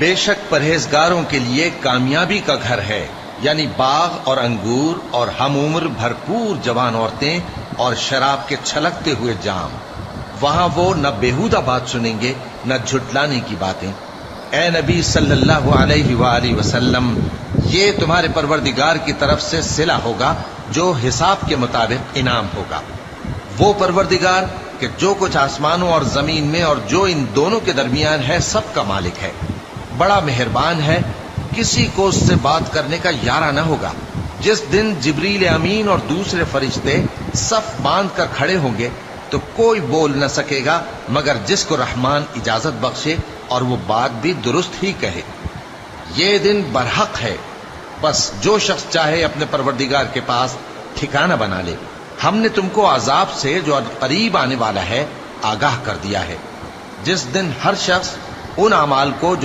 بے شک پرہیزگاروں کے لیے کامیابی کا گھر ہے، یعنی باغ اور انگور اور ہم عمر بھرپور جوان عورتیں اور شراب کے چھلکتے ہوئے جام۔ وہاں وہ نہ بیہودہ بات سنیں گے نہ جھٹلانے کی باتیں۔ اے نبی صلی اللہ علیہ وآلہ وسلم، یہ تمہارے پروردگار کی طرف سے صلہ ہوگا جو حساب کے مطابق انعام ہوگا۔ وہ پروردگار کہ جو کچھ آسمانوں اور زمین میں اور جو ان دونوں کے درمیان ہے سب کا مالک ہے، بڑا مہربان ہے، کسی کو اس سے بات کرنے کا یارہ نہ ہوگا۔ جس دن جبریل امین اور دوسرے فرشتے صف باندھ کر کھڑے ہوں گے تو کوئی بول نہ سکے گا مگر جس کو رحمان اجازت بخشے اور وہ بات بھی درست ہی کہے۔ یہ دن برحق ہے، بس جو شخص چاہے اپنے پروردگار کے پاس ٹھکانہ بنا لے۔ ہم نے تم کو عذاب سے جو قریب آنے والا ہے آگاہ کر دیا ہے، جس دن ہر شخص ان اعمال کو جو